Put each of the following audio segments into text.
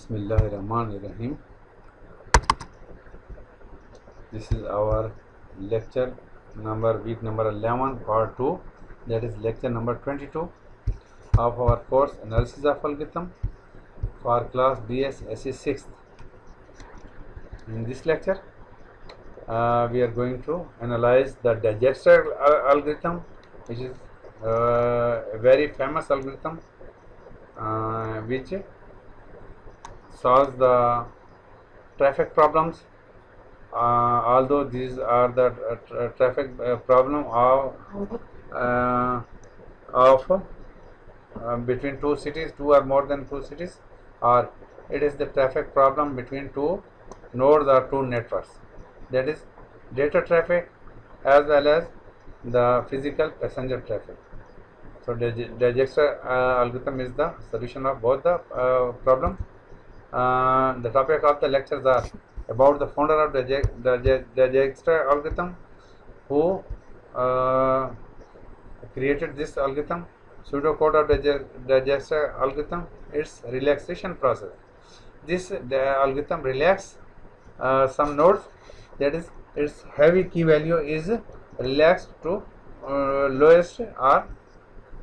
Bismillahirrahmanirrahim. This is our lecture number, week number 11, part 2, that is lecture number 22 of our course Analysis of Algorithm for class BS SE 6th. In this lecture, we are going to analyze the digester algorithm, which is a very famous algorithm which solves the traffic problems. Although these are the traffic problem of between two cities, two or more than two cities, or it is the traffic problem between two nodes or two networks, that is data traffic as well as the physical passenger traffic. So digester algorithm is the solution of both the problem. The topic of the lectures are about the founder of the digester algorithm, who created this algorithm, pseudocode of the digester algorithm, its relaxation process. This algorithm relax some nodes, that is its heavy key value is relaxed to lowest or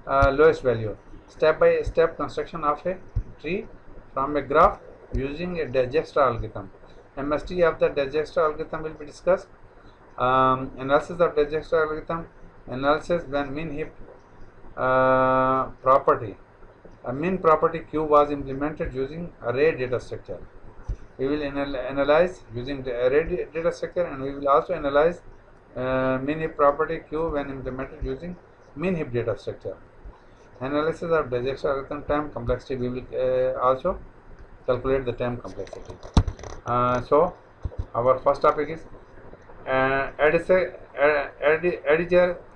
lowest value. Step by step construction of a tree from a graph using a digester algorithm. MST of the digester algorithm will be discussed. Analysis of digester algorithm, analysis when min heap property. A min property Q was implemented using array data structure. We will analyze using the array data structure, and we will also analyze min heap property Q when implemented using min heap data structure. Analysis of digester algorithm time complexity, we will also calculate the time complexity. So our first topic is Edgar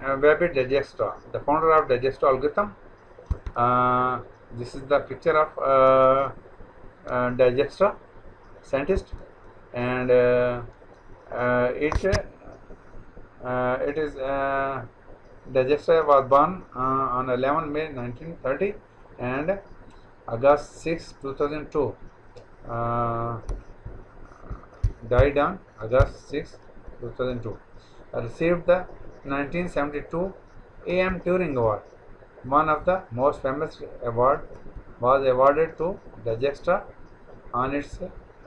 Wabi Dijkstra, the founder of digester algorithm. This is the picture of Dijkstra, scientist, and it is Dijkstra was born on 11 May 1930 and August 6, 2002. Died on August 6, 2002. Received the 1972 A.M. Turing Award. One of the most famous award was awarded to Dijkstra on its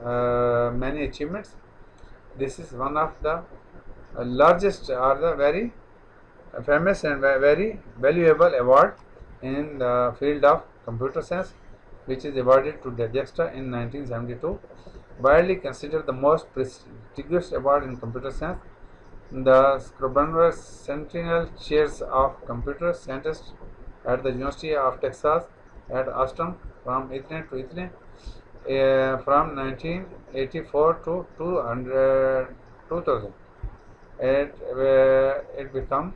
many achievements. This is one of the largest or the very famous and very valuable award in the field of computer science, which is awarded to Dijkstra in 1972. Widely considered the most prestigious award in computer science. The Scribner Centennial Chairs of Computer Scientists at the University of Texas at Austin from Ethne to Ethne from 1984 to 2000. It became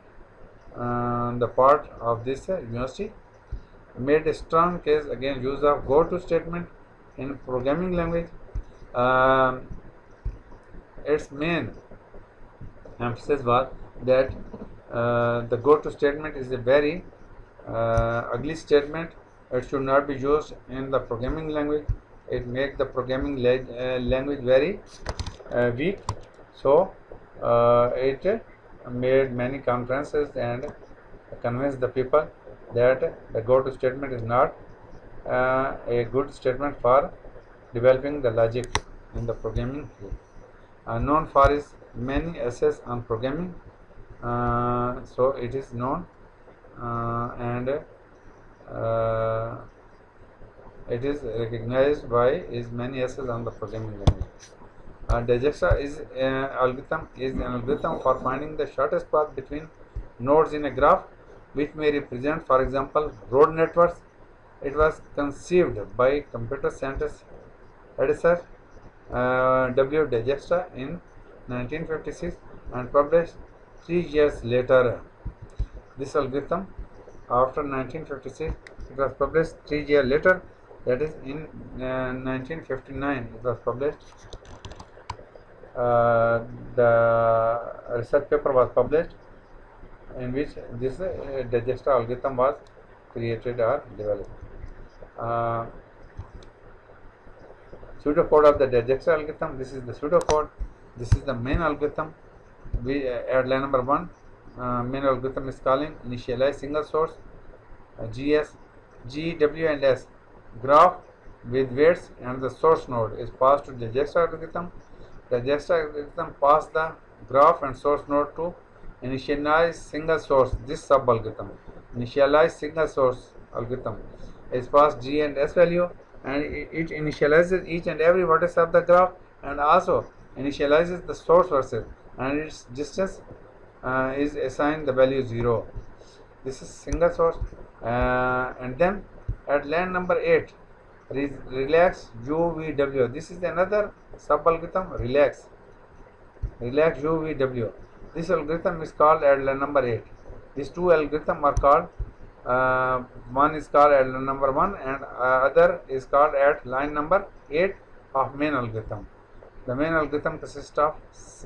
the part of this university. Made a strong case against use of go-to statement in programming language. Its main emphasis was that the go-to statement is a very ugly statement. It should not be used in the programming language. It makes the programming language very weak. So it made many conferences and convinced the people that the go-to statement is not a good statement for developing the logic in the programming field. Known for his many essays on programming, so it is known and it is recognized by his many essays on the programming language. Dijkstra is an algorithm for finding the shortest path between nodes in a graph, which may represent, for example, road networks. It was conceived by computer scientist Edgar W. Dijkstra in 1956 and published 3 years later. This algorithm, after 1956, it was published 3 years later, that is in 1959 it was published. The research paper was published in which this digester algorithm was created or developed. pseudocode of the Dijkstra algorithm. This is the pseudocode. This is the main algorithm. We at line number 1, main algorithm is calling initialize single source, GS, G, W and S graph with weights, and the source node is passed to the Dijkstra algorithm. The Dijkstra algorithm pass the graph and source node to initialize single source. This sub algorithm initialize single source algorithm is passed G and S value, and it initializes each and every vertex of the graph, and also initializes the source vertex, and its distance is assigned the value 0. This is single source, and then at line number 8, relax UVW. This is another sub algorithm, relax UVW. This algorithm is called at line number 8. These two algorithms are called, one is called at line number 1 and other is called at line number 8 of main algorithm. The main algorithm consists of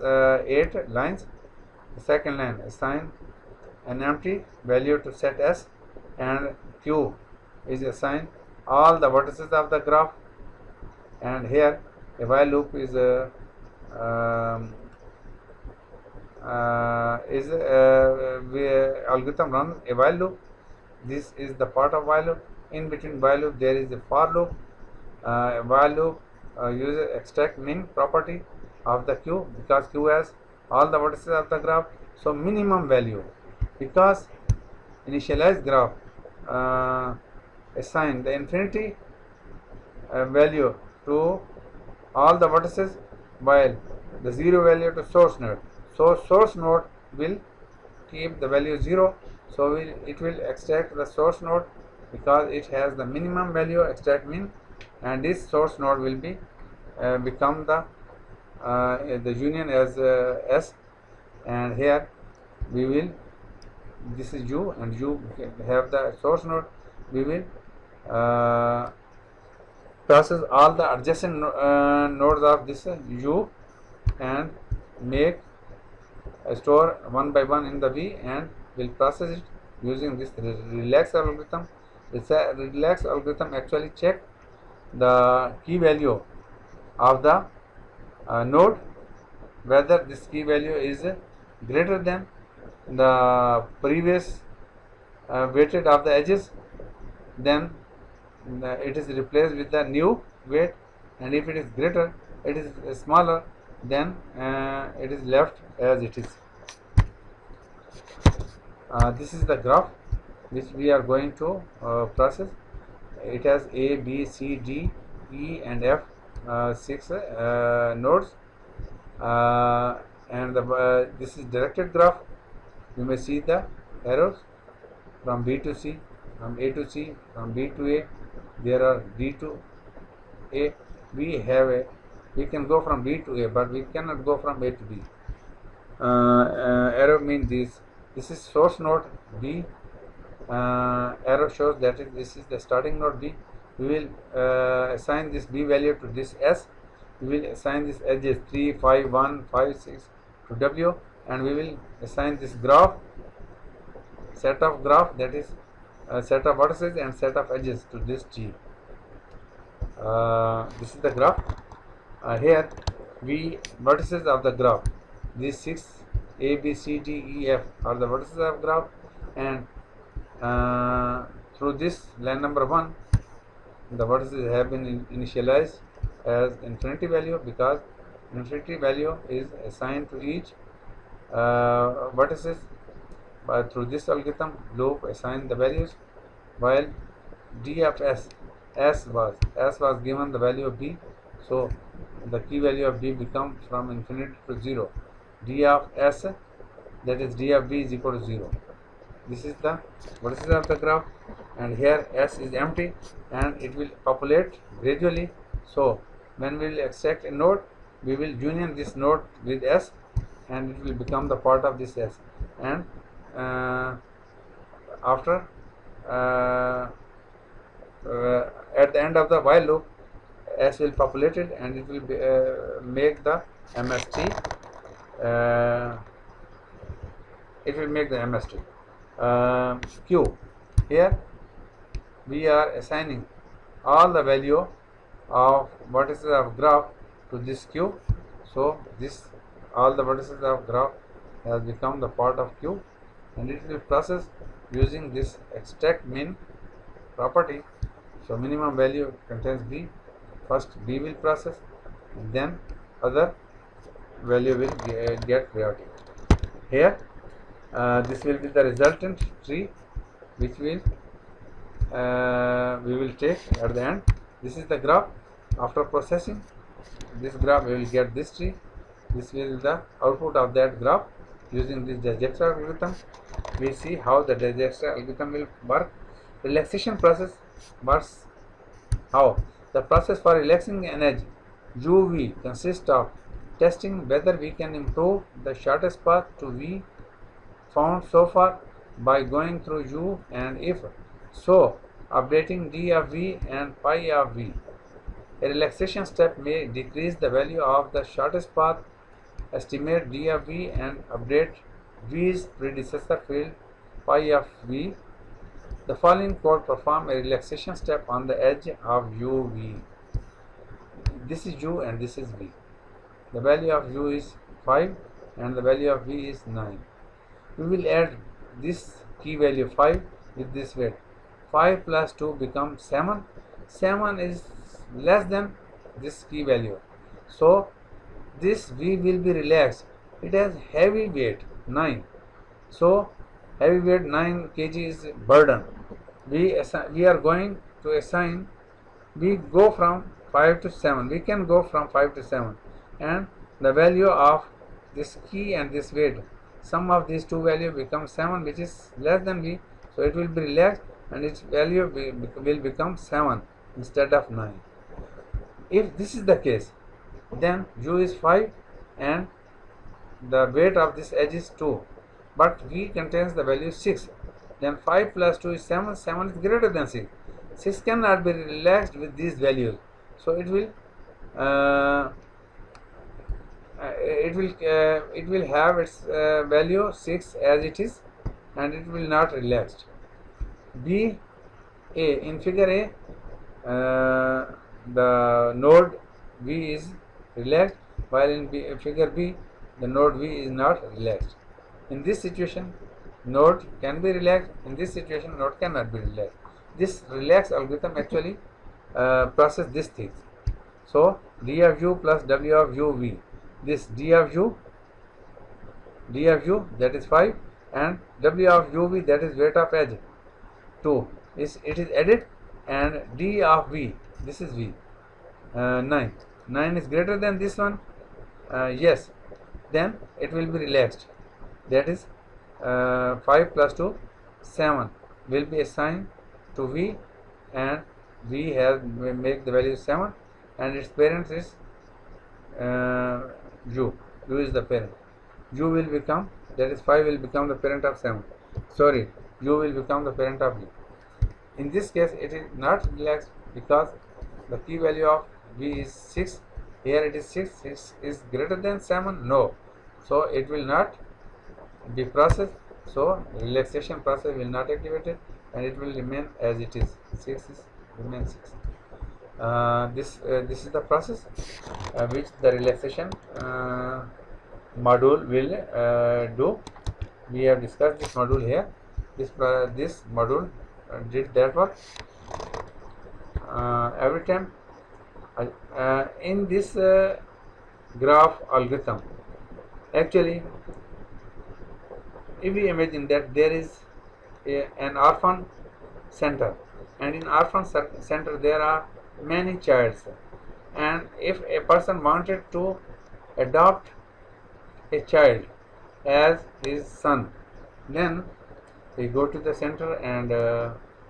8 lines. The second line assign an empty value to set S, and Q is assigned all the vertices of the graph, and here a while loop is algorithm runs a while loop. This is the part of while loop. In between while loop there is a for loop. While loop uses extract min property of the Q, because Q has all the vertices of the graph. So minimum value, because initialize graph assign the infinity value to all the vertices, while the 0 value to source node. So source node will keep the value 0. So it will extract the source node because it has the minimum value, extract min, and this source node will be become the union as S, and here we will, this is U and U have the source node. We will process all the adjacent nodes of this U and make a store one by one in the V, and will process it using this relax algorithm. This relax algorithm actually check the key value of the node, whether this key value is greater than the previous weighted of the edges, then it is replaced with the new weight, and if it is greater, it is smaller, then it is left as it is. This is the graph which we are going to process. It has A, B, C, D, E and F 6 nodes, and this is directed graph. You may see the arrows from B to C, from A to C, from B to A. There are D to A. We can go from B to A, but we cannot go from A to B. Arrow means this. This is source node B. Arrow shows that this is the starting node B. We will assign this B value to this S. We will assign this edges 3, 5, 1, 5, 6 to W, and we will assign this graph, set of graph, that is set of vertices and set of edges to this G. This is the graph. Here vertices of the graph. These 6 A, B, C, D, E, F are the vertices of graph, and through this line number 1, the vertices have been initialized as infinity value, because infinity value is assigned to each vertices through this algorithm. Loop assign the values, while D of S was given the value of B, so the key value of B becomes from infinity to 0. D of S, that is D of B, is equal to 0. This is the vertices of the graph, and here S is empty and it will populate gradually. So when we will extract a node, we will union this node with S, and it will become the part of this S, and after at the end of the while loop, S will populate it, and it will be, make the MST. It will make the MST Q. Here we are assigning all the value of vertices of graph to this Q. So this all the vertices of graph has become the part of Q, and it will process using this extract min property. So minimum value contains B. First B will process, and then other value will get priority. Here this will be the resultant tree, which will we will take at the end. This is the graph. After processing this graph, we will get this tree. This will be the output of that graph. Using this Dijkstra algorithm, we see how the Dijkstra algorithm will work. Relaxation process works how? The process for relaxing an edge uv consists of testing whether we can improve the shortest path to v found so far by going through u, and if so, updating d of v and pi of v. A relaxation step may decrease the value of the shortest path, estimate d of v, and update v's predecessor field pi of v. The following code perform a relaxation step on the edge of uv. This is u and this is v. The value of u is 5 and the value of v is 9. We will add this key value 5 with this weight. 5 plus 2 becomes 7. 7 is less than this key value. So this v will be relaxed. It has heavy weight 9. So heavy weight 9 kg is burden. We are going to assign, we go from 5 to 7. We can go from 5 to 7, and the value of this key and this weight, sum of these two values becomes 7, which is less than v. So it will be relaxed and its value will become 7 instead of 9. If this is the case, then u is 5 and the weight of this edge is 2, but v contains the value 6. Then 5 plus 2 is 7. 7 is greater than 6. 6 cannot be relaxed with these values. So it will have its value 6 as it is, and it will not relaxed. B A, in figure A, the node V is relaxed, while in figure B the node V is not relaxed. In this situation, node can be relaxed. In this situation, node cannot be relaxed. This relax algorithm actually process these things. So d of u plus w of u v. This d of u that is 5, and w of u v, that is weight of edge 2, it is added, and d of v, this is v, 9. 9 is greater than this one. Yes, then it will be relaxed. That is 5 plus 2, 7 will be assigned to v, and v has make the value 7, and its parent is u. U is the parent. U will become, that is 5 will become the parent of 7. Sorry, u will become the parent of v. In this case, it is not relaxed because the key value of v is 6. Here it is 6. 6 is greater than 7. No. So it will not be processed. So relaxation process will not activate it, and it will remain as it is. 6 is remain 6. This is the process which the relaxation module will do. We have discussed this module here. This module did that work. Every time in this graph algorithm, actually, if we imagine that there is an orphan center, and in orphan center there are many childs, and if a person wanted to adopt a child as his son, then he go to the center and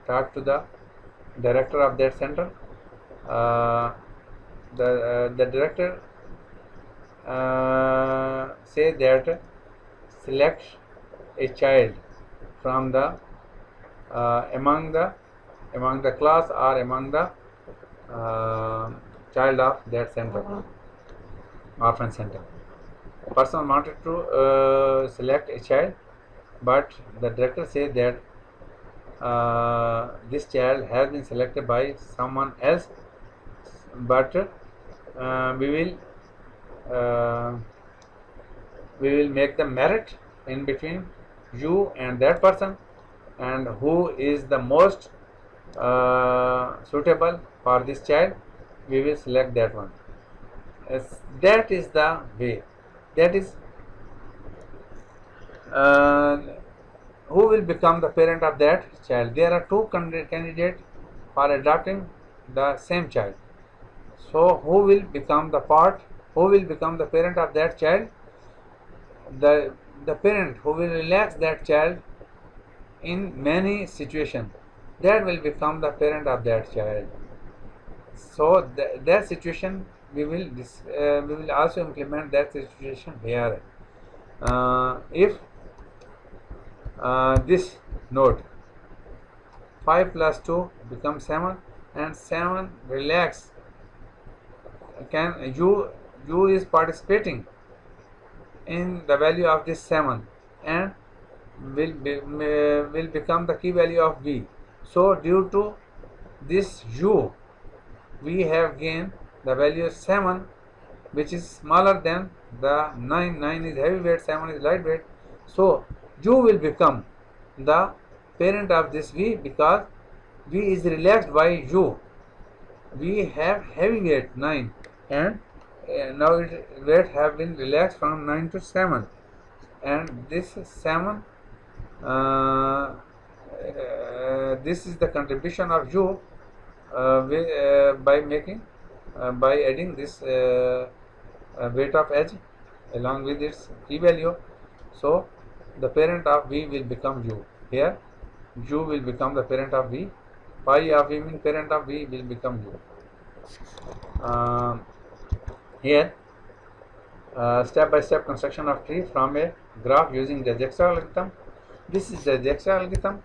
talk to the director of that center. The director say that select a child from the among the class or among the child of that center, orphan center. A person wanted to select a child, but the director said that this child has been selected by someone else, but we will make the merit in between you and that person, and who is the most suitable for this child, we will select that one. That is the way. That is uh, who will become the parent of that child. There are two candidates for adopting the same child. So who will become the parent of that child? The parent who will relax that child in many situations, that will become the parent of that child. So that situation we will also implement that situation here. If this node 5 plus 2 becomes 7, and 7 relax, can you is participating in the value of this 7 and will become the key value of v. So due to this u, we have gained the value 7, which is smaller than the 9. 9 is heavyweight, 7 is lightweight. So u will become the parent of this v, because v is relaxed by u. We have heavyweight 9, and now its weight have been relaxed from 9 to 7, and this 7 this is the contribution of u by adding this weight of h along with its key value. So the parent of v will become u. Here u will become the parent of v. Pi of v means parent of v will become u. Here step-by-step construction of tree from a graph using the Dijkstra algorithm. This is the Dijkstra algorithm,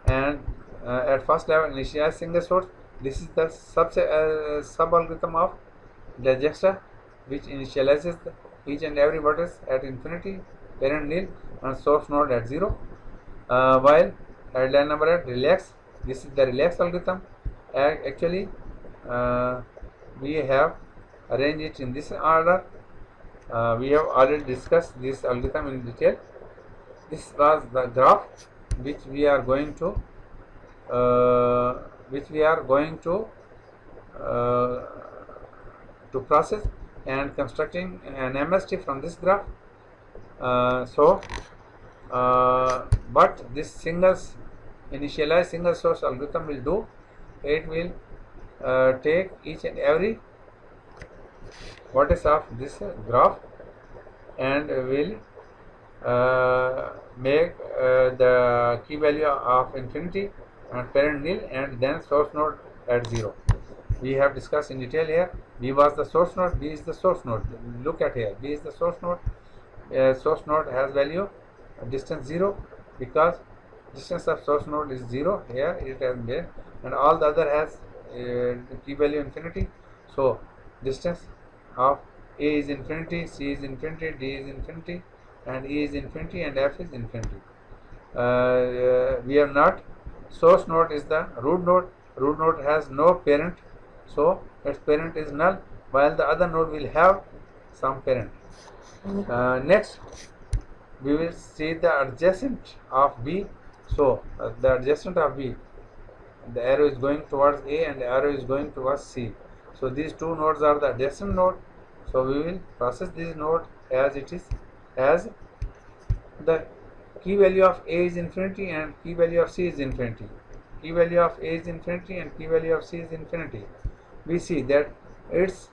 and at first level initialize single source. This is the sub algorithm of the Dijkstra, which initializes each and every vertex at infinity, parent nil, and source node at 0. While at line number 8 relax, this is the relax algorithm. Actually we have arranged it in this order. We have already discussed this algorithm in detail. This was the graph which we are going to process, and constructing an MST from this graph. But this initialized single source algorithm will do, it will take each and every vertex of this graph and will make the key value of infinity and parent nil, and then source node at 0. We have discussed in detail here. B was the source node, B is the source node. Look at here, B is the source node. Source node has value distance 0, because distance of source node is 0. Here it has been, and all the other has key value infinity. So distance of A is infinity, C is infinity, D is infinity, and E is infinity, and F is infinity. We have not. Source node is the root node. Root node has no parent, so its parent is null, while the other node will have some parent. Next, we will see the adjacent of B. So the adjacent of B, the arrow is going towards A and the arrow is going towards C. So these two nodes are the adjacent node. So we will process this node as it is, as the key value of A is infinity and key value of C is infinity. Key value of A is infinity and key value of C is infinity. We see that its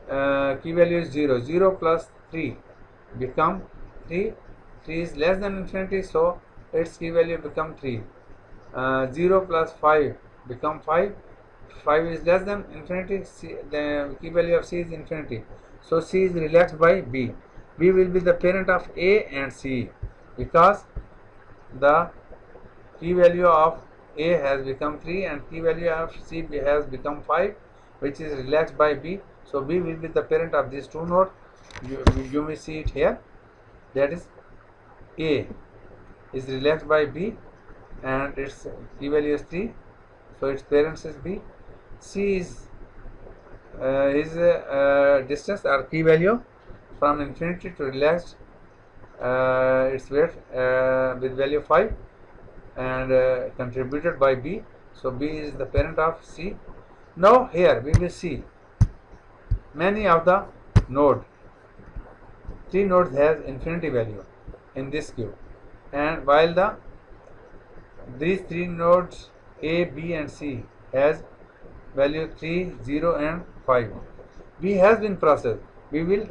key value is 0. 0 plus 3 become 3. 3 is less than infinity, so its key value become 3. 0 plus 5 become 5. 5 is less than infinity, the key value of C is infinity. So C is relaxed by B. B will be the parent of A and C, because the key value of A has become 3 and key value of C has become 5, which is relaxed by B. So B will be the parent of these two nodes. You may see it here. That is, A is relaxed by B and its key value is 3, so its parents is B. C is his distance or key value from infinity to relaxed its weight with value 5 and contributed by B. So B is the parent of C. Now here we will see many of the node. 3 nodes has infinity value in this queue, and while these 3 nodes A, B and C has value 3, 0 and 5. B has been processed. We will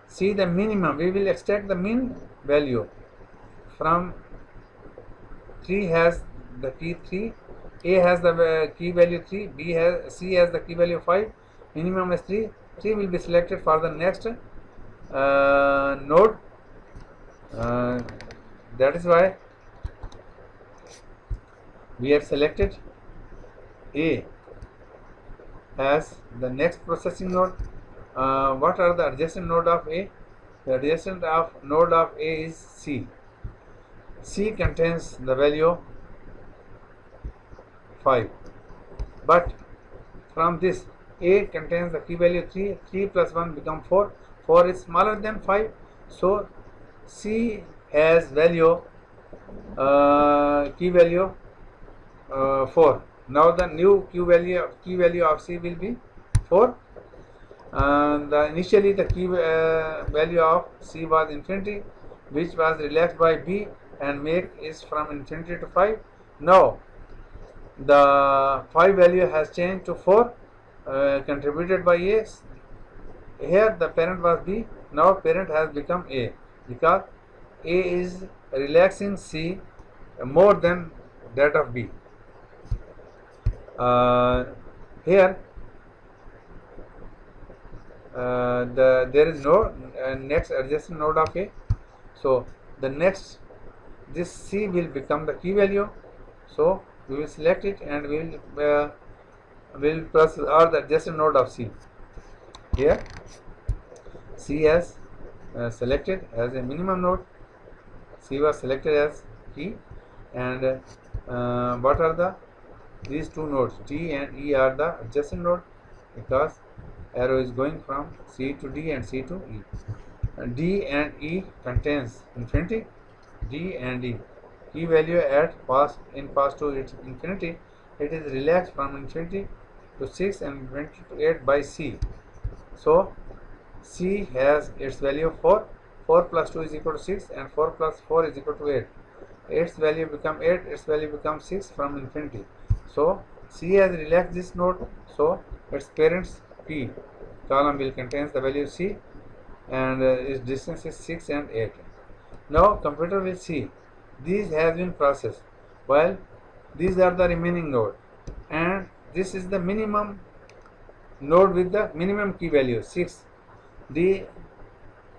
see the minimum. We will extract the mean value from 3 has the key 3, A has the key value 3, C has the key value 5, minimum is 3. 3 will be selected for the next node. That is why we have selected A as the next processing node. What are the adjacent node of A? The adjacent node of A is C. C contains the value 5, but from this A contains the key value 3. 3 plus 1 become 4. 4 is smaller than 5, so C has value key value 4. Now the new key value of C will be 4. Initially the key value of C was infinity, which was relaxed by B and make is from infinity to 5. Now the 5 value has changed to 4, contributed by A. Here the parent was B, now parent has become A, because A is relaxing C more than that of B. Here there is no next adjacent node of A, so the next this C will become the key value. So we will select it and we will process all the adjacent node of C. Here C has selected as a minimum node. C was selected as key, and what are these 2 nodes? D and E are the adjacent node, because arrow is going from C to D and C to E. D and E contains infinity. D and E key value at pass to its infinity. It is relaxed from infinity to 6 and infinity to 8 by C. So C has its value 4. 4 plus 2 is equal to 6 and 4 plus 4 is equal to 8. 8's value become 8, its value becomes 6 from infinity. So C has relaxed this node, so its parents P column will contain the value C, and its distance is 6 and 8. Now computer will see these has been processed, while these are the remaining node, and this is the minimum node with the minimum key value 6. D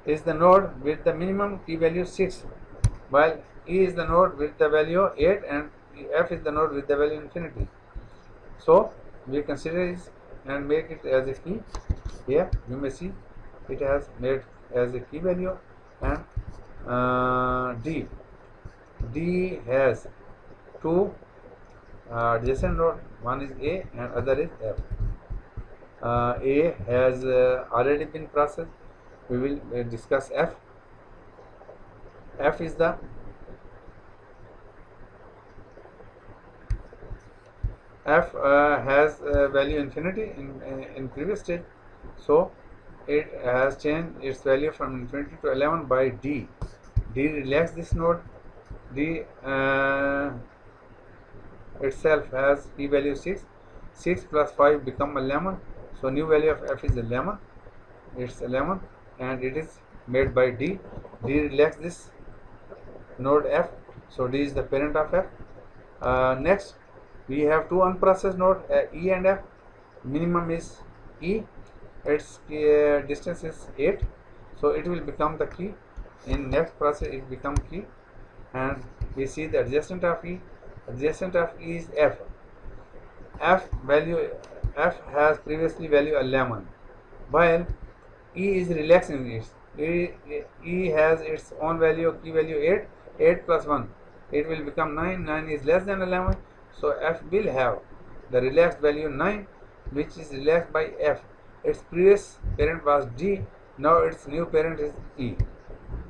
is the node with the minimum key value 6, while E is the node with the value 8 and F is the node with the value infinity. So we consider this and make it as a key. Here you may see it has made as a key value, and D has 2 adjacent node, one is A and other is F. A has already been processed. We will discuss F. F is the F has value infinity in previous stage, so it has changed its value from infinity to 11 by D. D relaxes this node. D itself has key value 6. 6 plus 5 become 11. So new value of F is 11. It's 11 and it is made by D. D relaxes this node F. So D is the parent of F. Next we have 2 unprocessed nodes E and F. Minimum is E. Its distance is 8. So it will become the key. In next process it become key, and we see the adjacent of E. Adjacent of E is F. F has previously value 11, while E is relaxing it. E has its own value, key value 8. 8 plus 1, it will become 9. 9 is less than 11, so F will have the relaxed value 9, which is relaxed by F. its previous parent was D, now its new parent is E.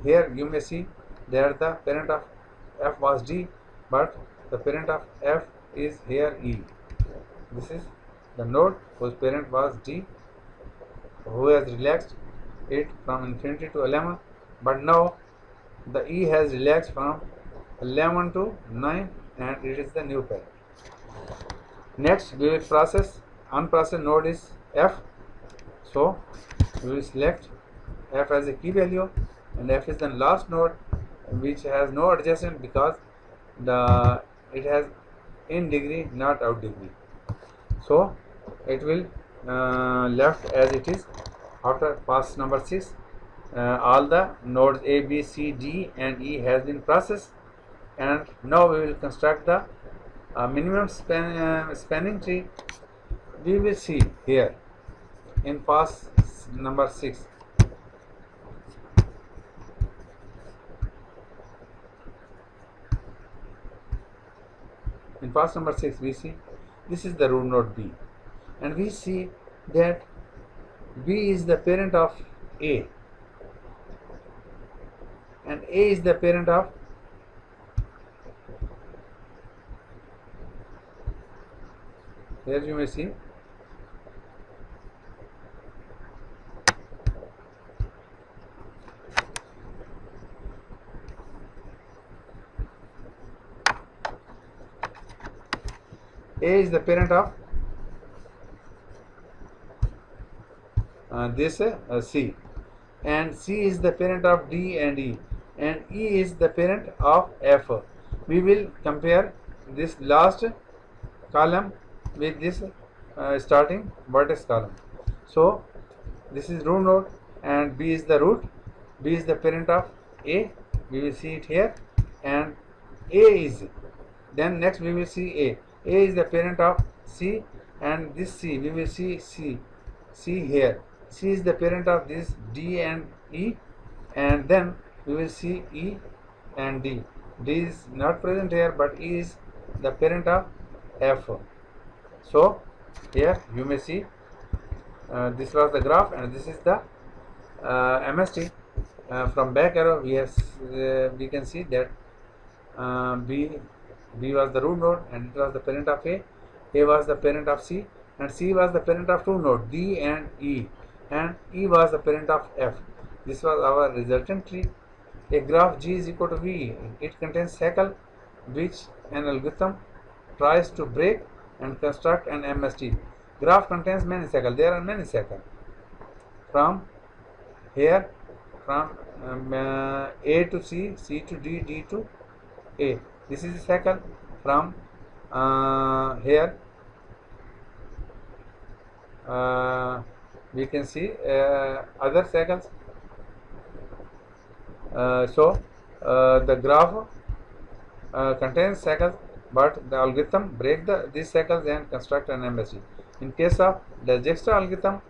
Here you may see that the parent of F was D, but the parent of F is here E. This is the node whose parent was D, who has relaxed it from infinity to 11, but now the E has relaxed from 11 to 9 and it is the new parent. Next we will process unprocessed node is F, so we will select F as a key value, and F is the last node which has no adjacent because it has in degree not out degree, so it will left as it is. After pass number 6, all the nodes A, B, C, D and E has been processed, and now we will construct the minimum spanning tree. We will see here in pass number 6. In pass number 6 we see this is the root node B, and we see that B is the parent of A and A is the parent of here you may see A is the parent of this C, and C is the parent of D and E, and E is the parent of F. We will compare this last column with this starting vertex column. So this is root node and B is the root. B is the parent of A, we will see it here, and A is, then next we will see A is the parent of C, and this C we will see C here. C is the parent of this D and E, and then we will see E and D. D is not present here, but E is the parent of F. So here you may see this was the graph, and this is the MST. From back arrow we can see that B was the root node and it was the parent of A was the parent of C, and C was the parent of two nodes D and E was the parent of F. This was our resultant tree. A graph G is equal to V. It contains cycle which an algorithm tries to break and construct an MST. Graph contains many cycles. There are many cycles. From here, from A to C, C to D, D to A. This is a cycle. From here, we can see other cycles. So the graph contains cycles, but the algorithm break these cycles and construct an MST. In case of the Dijkstra algorithm,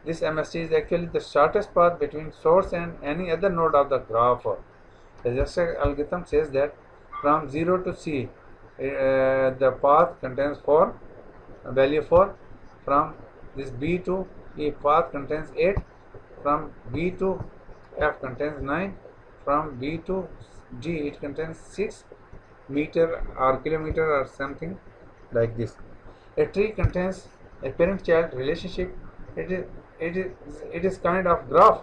this MST is actually the shortest path between source and any other node of the graph. The Dijkstra algorithm says that from 0 to C, the path contains value 4. From this B to E, path contains 8. From B to F contains 9. From B to G, it contains 6 meter or kilometer or something like this. A tree contains a parent-child relationship. It is kind of graph.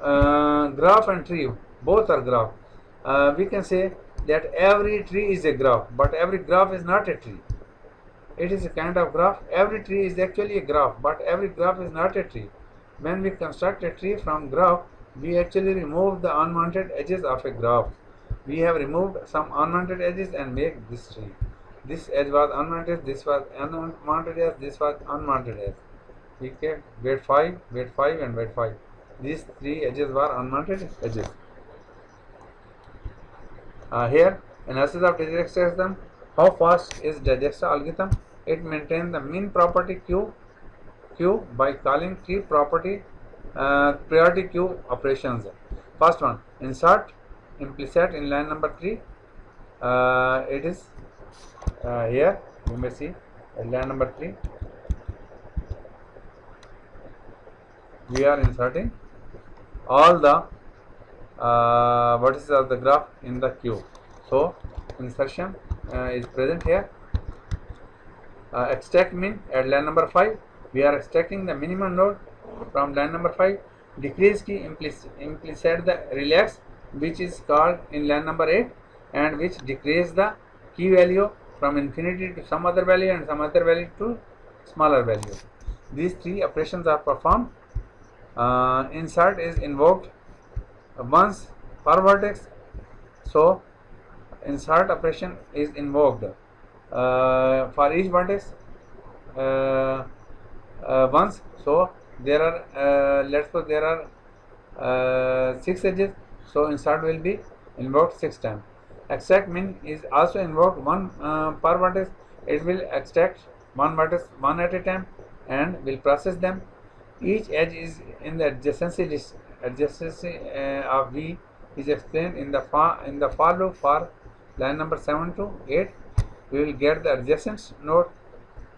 Graph and tree both are graph. We can say that every tree is a graph, but every graph is not a tree. It is a kind of graph. Every tree is actually a graph, but every graph is not a tree. When we construct a tree from graph, we actually remove the unwanted edges of a graph. We have removed some unwanted edges and make this tree. This edge was unwanted, this was unwanted edge, this was unwanted edge. Okay, weight 5 and weight 5. These three edges were unwanted edges. Here, analysis of Dijkstra algorithm. How fast is Dijkstra algorithm? It maintains the mean property Q by calling three priority queue operations. First one, insert implicit in line number 3. It is here you may see line number 3. we are inserting all the vertices of the graph in the queue. So insertion is present here. Extract min at line number 5. We are extracting the minimum node from line number 5. Decrease key implicit the relax, which is called in line number 8, and which decrease the key value from infinity to some other value and some other value to smaller value. These three operations are performed. Insert is invoked once per vertex, so insert operation is invoked for each vertex once. So there are let's suppose there are 6 edges, so insert will be invoked 6 times. Extract min is also invoked one per vertex. It will extract one vertex one at a time and will process them. Each edge is in the adjacency list. Adjacency of V is explained in the for loop for line number 7 to 8. We will get the adjacent node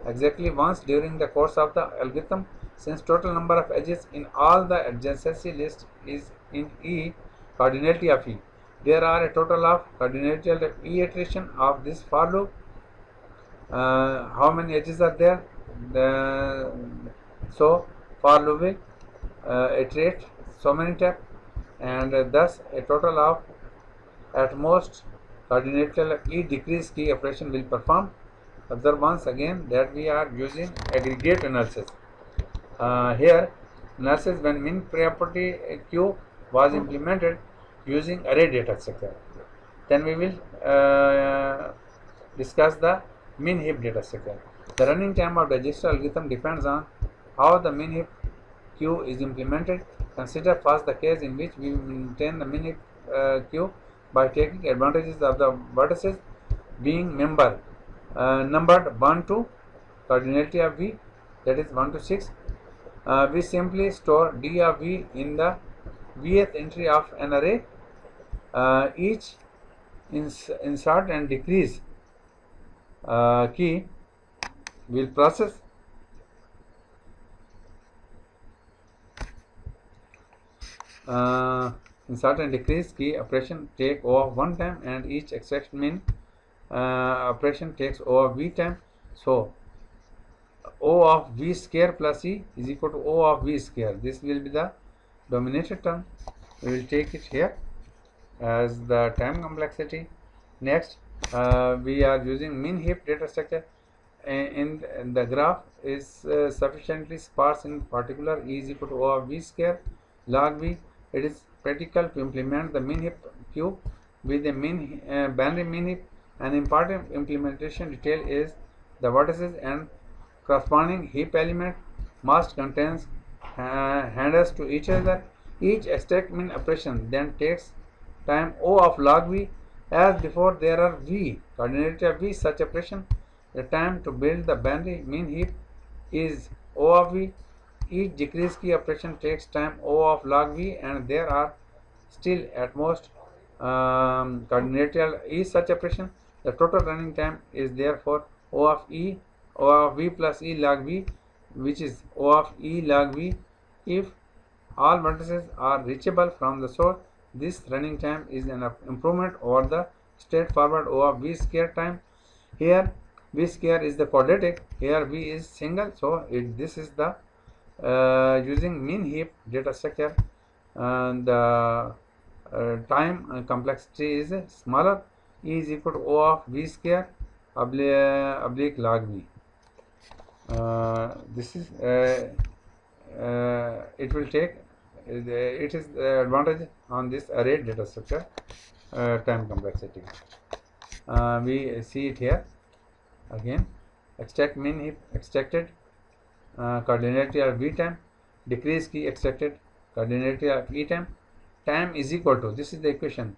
exactly once during the course of the algorithm. Since total number of edges in all the adjacency list is in E cardinality of E, there are a total of cardinality of E iteration of this for loop. How many edges are there? So for loop will iterate so many times, and thus a total of at most cardinality of E decrease key operation will perform. Observe once again that we are using aggregate analysis. Here, analysis when min property Q was implemented using array data structure. Then we will discuss the min heap data structure. The running time of digestion algorithm depends on how the min heap Q is implemented. Consider first the case in which we maintain the min heap Q by taking advantages of the vertices being numbered 1 to cardinality of V, that is 1 to 6. We simply store D of V in the Vth entry of an array. Each insert and decrease key will process insert and decrease key operation take O of 1 time, and each extraction min operation takes O of V time. So O of V square plus E is equal to O of V square. This will be the dominated term. We will take it here as the time complexity. Next, we are using min heap data structure. In the graph is sufficiently sparse, in particular E is equal to O of V square log V. It is practical to implement the min heap Q with a binary min heap. An important implementation detail is the vertices and corresponding heap element must contain handles to each other. Each extract min operation then takes time O of log V. As before, there are V coordinate of V such operation. The time to build the binary min heap is O of V. Each decrease key operation takes time O of log V, and there are still at most coordinate E such operation. The total running time is therefore O of V plus E log V, which is O of E log V. If all vertices are reachable from the source, this running time is an improvement over the straightforward O of V square time. Here V square is the quadratic, here V is single, so this is the using min heap data structure, and the time complexity is smaller. E is equal to O of V square oblique log V. This is it will take it is the advantage on this array data structure time complexity. We see it here again. Extract min heap extracted cardinality of V time, decrease key extracted cardinality of E time. Time is equal to, this is the equation,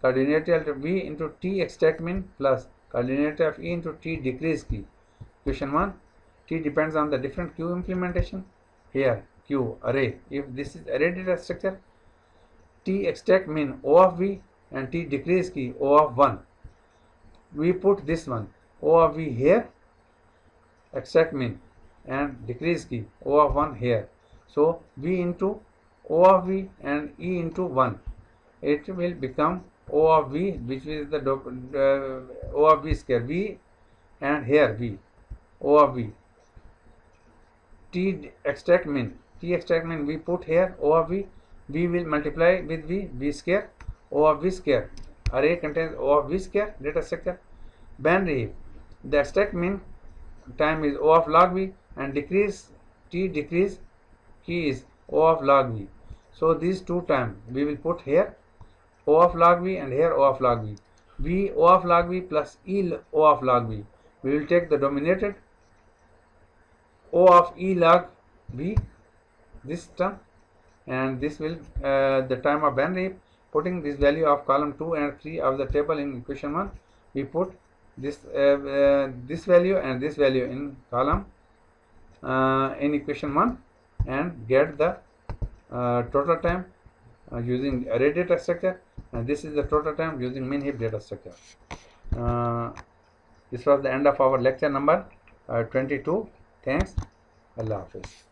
cardinality of V into T extract min plus cardinality of E into T decrease key. Equation 1, T depends on the different Q implementation. Here Q array, if this is array data structure, T extract min O of V and T decrease key O of 1. We put this one O of V here, extract min, and decrease key O of 1 here. So V into O of V and E into 1. It will become O of V, which is the O of V square, V, and here V, O of V. T extract min, we put here O of V, V will multiply with V square, O of V square. Array contains O of V square data structure. Binary, the extract min time is O of log V and decrease key is O of log V. So these two times we will put here O of log V and here O of log V. V O of log V plus E O of log V. We will take the dominated O of E log V, this term, and this will the time of binary. Putting this value of column 2 and 3 of the table in equation 1, we put this this value and this value in column in equation 1 and get the total time using array data structure, and this is the total time using min heap data structure. This was the end of our lecture number 22. Thanks. Allah Hafiz.